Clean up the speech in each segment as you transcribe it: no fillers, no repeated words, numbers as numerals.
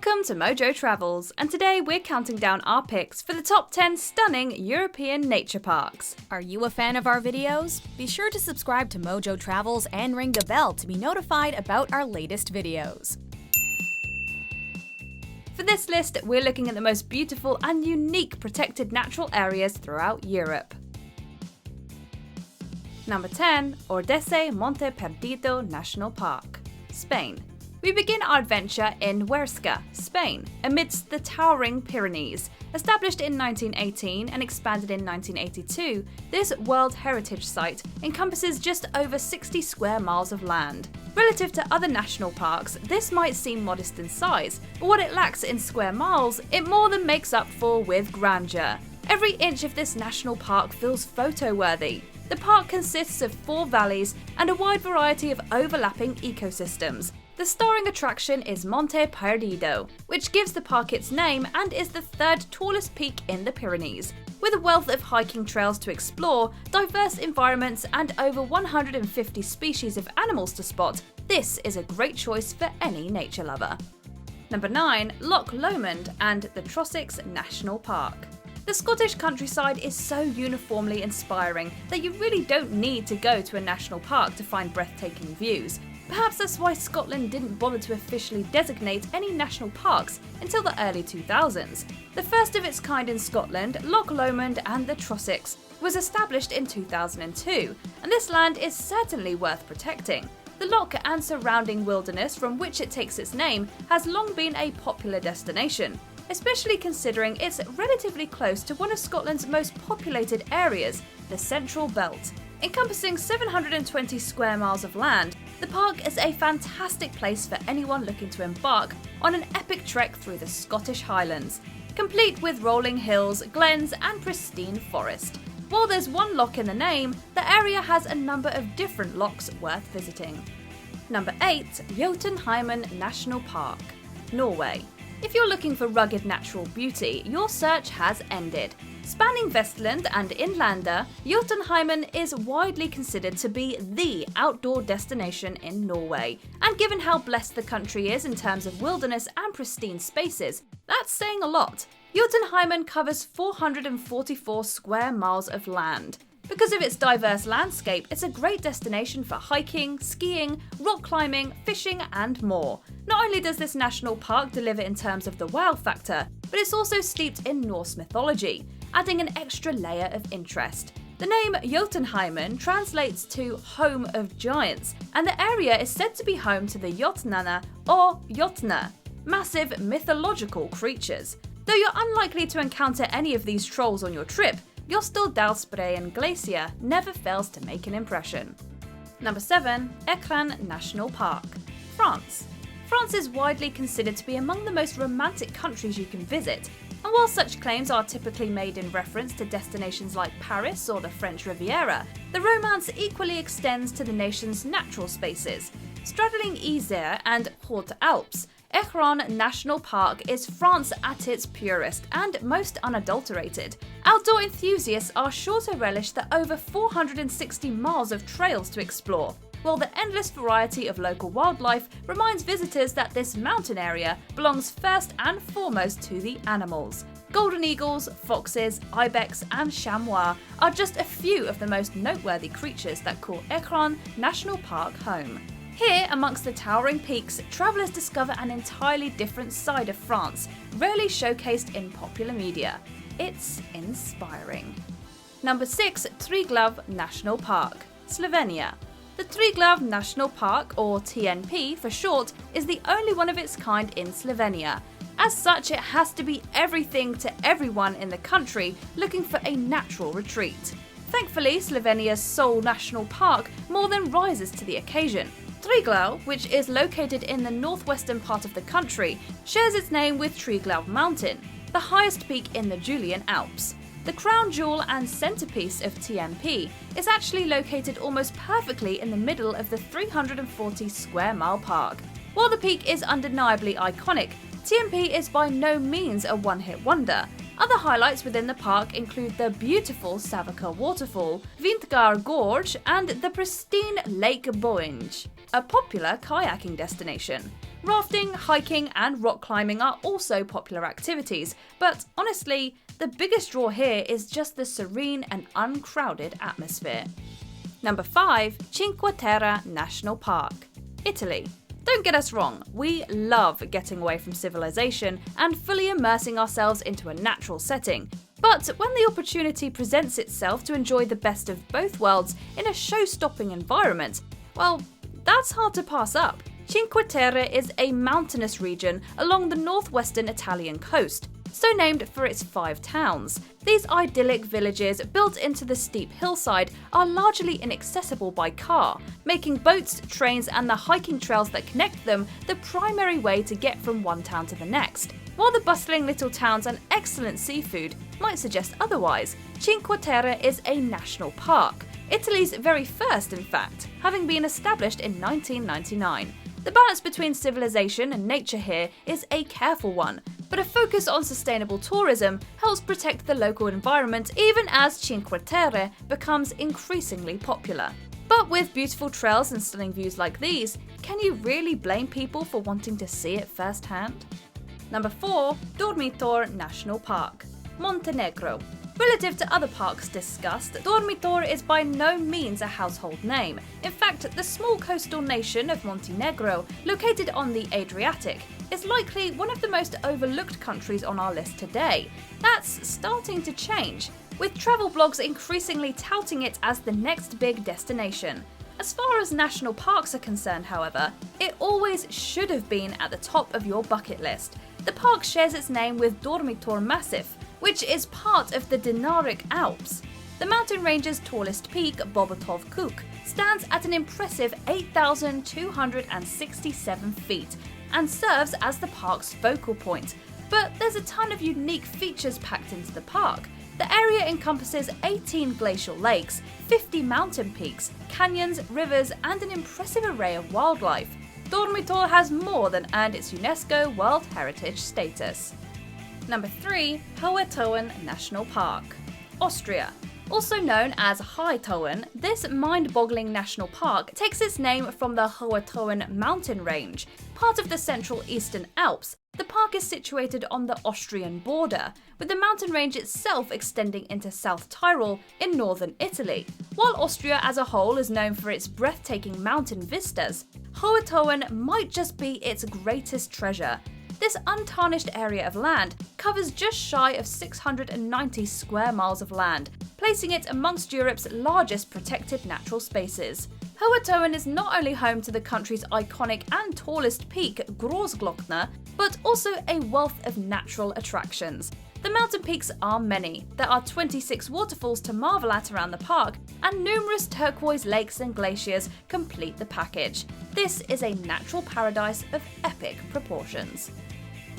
Welcome to Mojo Travels, and today we're counting down our picks for the top 10 stunning European nature parks. Are you a fan of our videos? Be sure to subscribe to Mojo Travels and ring the bell to be notified about our latest videos. For this list, we're looking at the most beautiful and unique protected natural areas throughout Europe. Number 10. ORDESA Monte Perdido National Park, Spain. We begin our adventure in Huesca, Spain, amidst the towering Pyrenees. Established in 1918 and expanded in 1982, this World Heritage Site encompasses just over 60 square miles of land. Relative to other national parks, this might seem modest in size, but what it lacks in square miles, it more than makes up for with grandeur. Every inch of this national park feels photo-worthy. The park consists of 4 valleys and a wide variety of overlapping ecosystems. The starring attraction is Monte Perdido, which gives the park its name and is the 3rd tallest peak in the Pyrenees. With a wealth of hiking trails to explore, diverse environments and over 150 species of animals to spot, this is a great choice for any nature lover. Number 9. Loch Lomond and the TROSSACHS National Park. The Scottish countryside is so uniformly inspiring that you really don't need to go to a national park to find breathtaking views. Perhaps that's why Scotland didn't bother to officially designate any national parks until the early 2000s. The first of its kind in Scotland, Loch Lomond and the TROSSACHS, was established in 2002, and this land is certainly worth protecting. The loch and surrounding wilderness from which it takes its name has long been a popular destination, especially considering it's relatively close to one of Scotland's most populated areas, the Central Belt. Encompassing 720 square miles of land, the park is a fantastic place for anyone looking to embark on an epic trek through the Scottish Highlands, complete with rolling hills, glens and pristine forest. While there's one loch in the name, the area has a number of different lochs worth visiting. Number 8. Jotunheimen National Park, Norway. If you're looking for rugged natural beauty, your search has ended. Spanning Vestland and Inlander, Jotunheimen is widely considered to be the outdoor destination in Norway. And given how blessed the country is in terms of wilderness and pristine spaces, that's saying a lot. Jotunheimen covers 444 square miles of land. Because of its diverse landscape, it's a great destination for hiking, skiing, rock climbing, fishing and more. Not only does this national park deliver in terms of the wow factor, but it's also steeped in Norse mythology, adding an extra layer of interest. The name Jotunheimen translates to home of giants, and the area is said to be home to the Jotnana or Jotnar, massive mythological creatures. Though you're unlikely to encounter any of these trolls on your trip, Jostedalsbreen Glacier never fails to make an impression. Number 7. ÉCRINS National Park, France. France is widely considered to be among the most romantic countries you can visit, and while such claims are typically made in reference to destinations like Paris or the French Riviera, the romance equally extends to the nation's natural spaces. Straddling Isère and Haute Alps, ÉCRINS National Park is France at its purest and most unadulterated. Outdoor enthusiasts are sure to relish the over 460 miles of trails to explore, while the endless variety of local wildlife reminds visitors that this mountain area belongs first and foremost to the animals. Golden eagles, foxes, ibex and chamois are just a few of the most noteworthy creatures that call ÉCRINS National Park home. Here, amongst the towering peaks, travellers discover an entirely different side of France, rarely showcased in popular media. It's inspiring. Number 6. TRIGLAV National Park, Slovenia. The Triglav National Park, or TNP for short, is the only one of its kind in Slovenia. As such, it has to be everything to everyone in the country looking for a natural retreat. Thankfully, Slovenia's sole national park more than rises to the occasion. Triglav, which is located in the northwestern part of the country, shares its name with Triglav Mountain, the highest peak in the Julian Alps. The crown jewel and centerpiece of TNP is actually located almost perfectly in the middle of the 340 square mile park. While the peak is undeniably iconic, TNP is by no means a one-hit wonder. Other highlights within the park include the beautiful Savoca waterfall, Vintgar Gorge and the pristine Lake Boinj, a popular kayaking destination. Rafting, hiking and rock climbing are also popular activities, but honestly, the biggest draw here is just the serene and uncrowded atmosphere. Number 5. Cinque Terre National Park, Italy. Don't get us wrong, we love getting away from civilization and fully immersing ourselves into a natural setting. But when the opportunity presents itself to enjoy the best of both worlds in a show-stopping environment, well, that's hard to pass up. Cinque Terre is a mountainous region along the northwestern Italian coast, so named for its 5 towns. These idyllic villages built into the steep hillside are largely inaccessible by car, making boats, trains and the hiking trails that connect them the primary way to get from one town to the next. While the bustling little towns and excellent seafood might suggest otherwise, Cinque Terre is a national park, Italy's very first in fact, having been established in 1999. The balance between civilization and nature here is a careful one, but a focus on sustainable tourism helps protect the local environment even as Cinque Terre becomes increasingly popular. But with beautiful trails and stunning views like these, can you really blame people for wanting to see it firsthand? Number 4. Durmitor National Park, Montenegro. Relative to other parks discussed, Durmitor is by no means a household name. In fact, the small coastal nation of Montenegro, located on the Adriatic, is likely one of the most overlooked countries on our list today. That's starting to change, with travel blogs increasingly touting it as the next big destination. As far as national parks are concerned, however, it always should have been at the top of your bucket list. The park shares its name with Durmitor Massif, which is part of the Dinaric Alps. The mountain range's tallest peak, Bobotov Kuk, stands at an impressive 8,267 feet and serves as the park's focal point. But there's a ton of unique features packed into the park. The area encompasses 18 glacial lakes, 50 mountain peaks, canyons, rivers, and an impressive array of wildlife. Durmitor has more than earned its UNESCO World Heritage status. Number 3. HOHE National Park, Austria. Also known as High TAUERN, this mind-boggling national park takes its name from the HOHE mountain range. Part of the Central Eastern Alps, the park is situated on the Austrian border, with the mountain range itself extending into South Tyrol in northern Italy. While Austria as a whole is known for its breathtaking mountain vistas, HOHE might just be its greatest treasure. This untarnished area of land covers just shy of 690 square miles of land, placing it amongst Europe's largest protected natural spaces. HOHE is not only home to the country's iconic and tallest peak, Großglockner, but also a wealth of natural attractions. The mountain peaks are many. There are 26 waterfalls to marvel at around the park, and numerous turquoise lakes and glaciers complete the package. This is a natural paradise of epic proportions.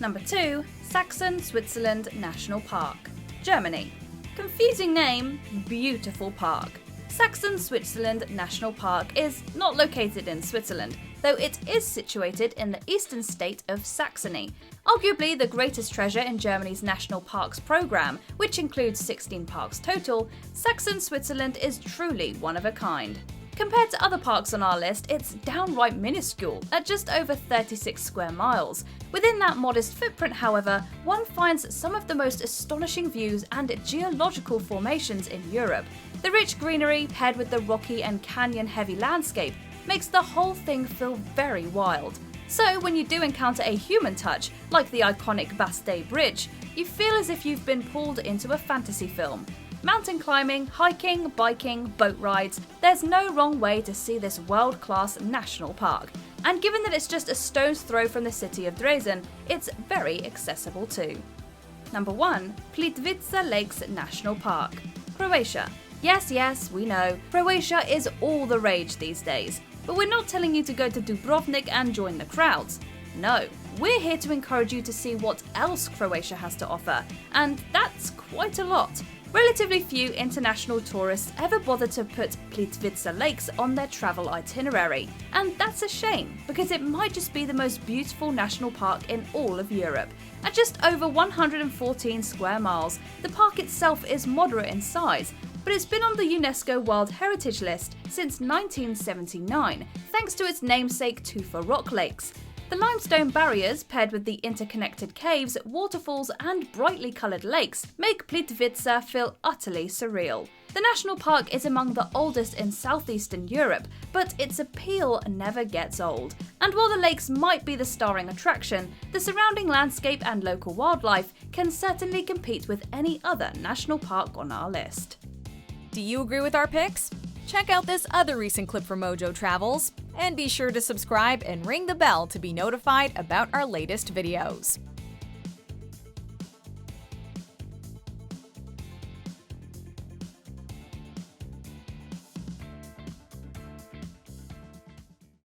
Number 2. SAXON, Switzerland National Park, Germany. Confusing name, beautiful park. SAXON, Switzerland National Park is not located in Switzerland, though it is situated in the eastern state of Saxony. Arguably the greatest treasure in Germany's national parks program, which includes 16 parks total, SAXON, Switzerland is truly one of a kind. Compared to other parks on our list, it's downright minuscule at just over 36 square miles. Within that modest footprint, however, one finds some of the most astonishing views and geological formations in Europe. The rich greenery, paired with the rocky and canyon-heavy landscape, makes the whole thing feel very wild. So when you do encounter a human touch, like the iconic Bastei Bridge, you feel as if you've been pulled into a fantasy film. Mountain climbing, hiking, biking, boat rides, there's no wrong way to see this world-class national park. And given that it's just a stone's throw from the city of Dresden, it's very accessible too. Number 1. PLITVICE Lakes National Park, Croatia. Yes, we know, Croatia is all the rage these days. But we're not telling you to go to Dubrovnik and join the crowds. No, we're here to encourage you to see what else Croatia has to offer, and that's quite a lot. Relatively few international tourists ever bother to put Plitvice Lakes on their travel itinerary, and that's a shame because it might just be the most beautiful national park in all of Europe. At just over 114 square miles, the park itself is moderate in size, but it's been on the UNESCO World Heritage List since 1979, thanks to its namesake Tufa Rock Lakes. The limestone barriers, paired with the interconnected caves, waterfalls, and brightly coloured lakes, make PLITVICE feel utterly surreal. The national park is among the oldest in southeastern Europe, but its appeal never gets old. And while the lakes might be the starring attraction, the surrounding landscape and local wildlife can certainly compete with any other national park on our list. Do you agree with our picks? Check out this other recent clip from Mojo Travels, and be sure to subscribe and ring the bell to be notified about our latest videos.